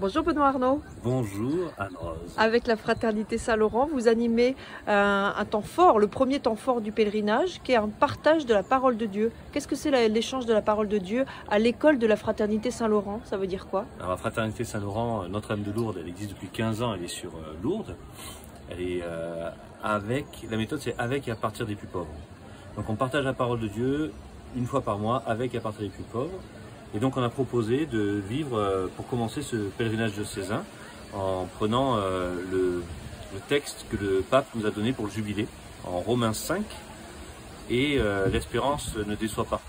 Bonjour Benoît Arnaud. Bonjour Anne-Rose. Avec la Fraternité Saint-Laurent, vous animez un temps fort, le premier temps fort du pèlerinage, qui est un partage de la parole de Dieu. Qu'est-ce que c'est l'échange de la parole de Dieu à l'école de la Fraternité Saint-Laurent? Ça veut dire quoi? Alors, la Fraternité Saint-Laurent, Notre-Dame de Lourdes, elle existe depuis 15 ans, elle est sur Lourdes. Elle est la méthode c'est avec et à partir des plus pauvres. Donc on partage la parole de Dieu une fois par mois avec et à partir des plus pauvres. Et donc on a proposé de vivre, pour commencer ce pèlerinage diocésain, en prenant le texte que le pape nous a donné pour le jubilé, en Romains 5, et l'espérance ne déçoit pas.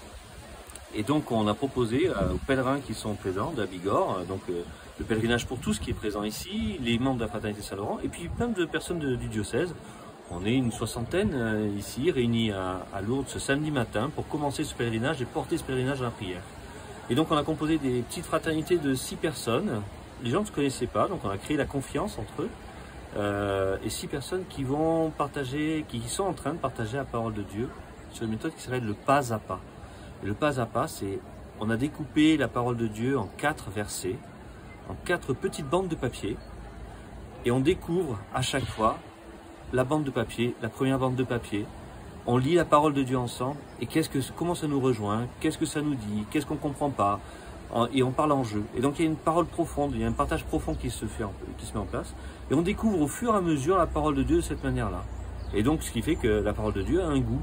Et donc on a proposé aux pèlerins qui sont présents de Bigorre, donc le pèlerinage pour tous qui est présent ici, les membres de la Fraternité Saint-Laurent, et puis plein de personnes du diocèse. On est une soixantaine ici, réunis à Lourdes ce samedi matin pour commencer ce pèlerinage et porter ce pèlerinage dans la prière. Et donc on a composé des petites fraternités de 6 personnes. Les gens ne se connaissaient pas, donc on a créé la confiance entre eux. Et 6 personnes qui vont partager, qui sont en train de partager la parole de Dieu sur une méthode qui s'appelle le pas à pas. Et le pas à pas, c'est, on a découpé la parole de Dieu en 4 versets, en 4 petites bandes de papier. Et on découvre à chaque fois la bande de papier, la première bande de papier. On lit la parole de Dieu ensemble et comment ça nous rejoint, qu'est-ce que ça nous dit, qu'est-ce qu'on ne comprend pas, et on parle en jeu. Et donc il y a une parole profonde, il y a un partage profond qui se met en place, et on découvre au fur et à mesure la parole de Dieu de cette manière-là. Et donc ce qui fait que la parole de Dieu a un goût,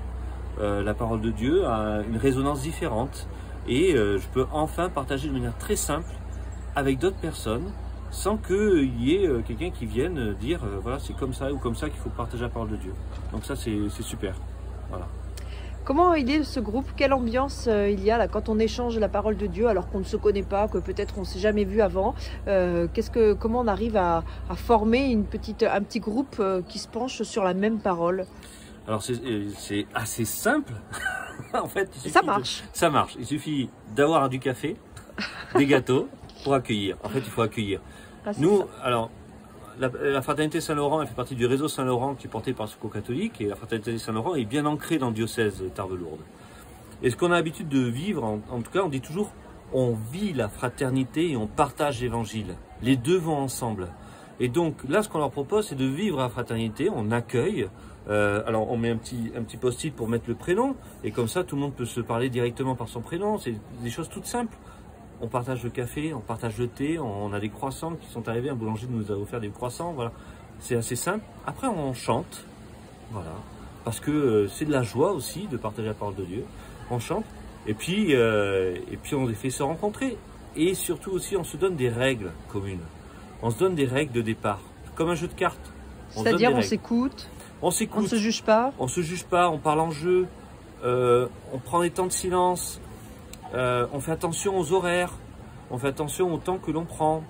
la parole de Dieu a une résonance différente, et je peux enfin partager de manière très simple avec d'autres personnes, sans qu'il y ait quelqu'un qui vienne dire voilà, c'est comme ça ou comme ça qu'il faut partager la parole de Dieu. Donc ça c'est super. Voilà. Comment il est ce groupe? Quelle ambiance il y a là quand on échange la parole de Dieu alors qu'on ne se connaît pas, que peut-être on ne s'est jamais vu avant? Comment on arrive à former un petit groupe qui se penche sur la même parole? Alors c'est assez simple. En fait, ça marche. Ça marche. Il suffit d'avoir du café, des gâteaux pour accueillir. En fait, il faut accueillir. Ah, nous, ça. alors, la Fraternité Saint-Laurent, elle fait partie du réseau Saint-Laurent qui est porté par le Secours catholique, et la Fraternité Saint-Laurent est bien ancrée dans le diocèse Tarbes-Lourdes. Et ce qu'on a l'habitude de vivre, en tout cas, on dit toujours, on vit la fraternité et on partage l'évangile. Les deux vont ensemble. Et donc là, ce qu'on leur propose, c'est de vivre la fraternité, on accueille. Alors on met un petit post-it pour mettre le prénom, et comme ça, tout le monde peut se parler directement par son prénom. C'est des choses toutes simples. On partage le café, on partage le thé, on a des croissants qui sont arrivés, un boulanger nous a offert des croissants, voilà. C'est assez simple. Après on chante, voilà, parce que c'est de la joie aussi de partager la parole de Dieu. On chante, et puis on les fait se rencontrer. Et surtout aussi, on se donne des règles communes. On se donne des règles de départ, comme un jeu de cartes. C'est-à-dire on s'écoute, on ne se juge pas. On se juge pas, on parle en jeu, on prend des temps de silence. On fait attention aux horaires, on fait attention au temps que l'on prend.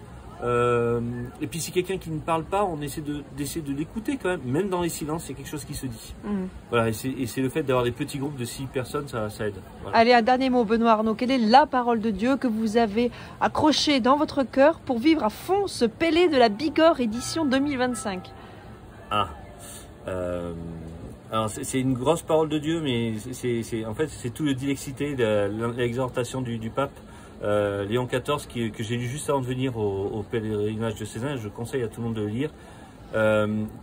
Et puis si quelqu'un qui ne parle pas, on essaie de l'écouter quand même. Même dans les silences, il y a quelque chose qui se dit. Voilà, et c'est le fait d'avoir des petits groupes de 6 personnes, ça aide. Voilà. Allez, un dernier mot, Benoît Arnaud. Quelle est la parole de Dieu que vous avez accrochée dans votre cœur pour vivre à fond ce Pélé de la Bigorre édition 2025? Alors c'est une grosse parole de Dieu, mais en fait c'est tout le dilexité de l'exhortation du pape Léon XIV que j'ai lu juste avant de venir au pèlerinage diocésain. Je conseille à tout le monde de le lire,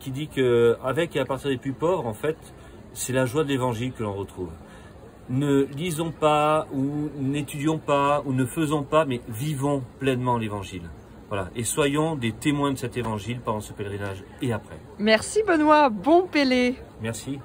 qui dit que avec et à partir des plus pauvres, en fait, c'est la joie de l'évangile que l'on retrouve. Ne lisons pas ou n'étudions pas ou ne faisons pas, mais vivons pleinement l'évangile. Voilà, et soyons des témoins de cet évangile pendant ce pèlerinage et après. Merci Benoît, bon Pélé. Merci.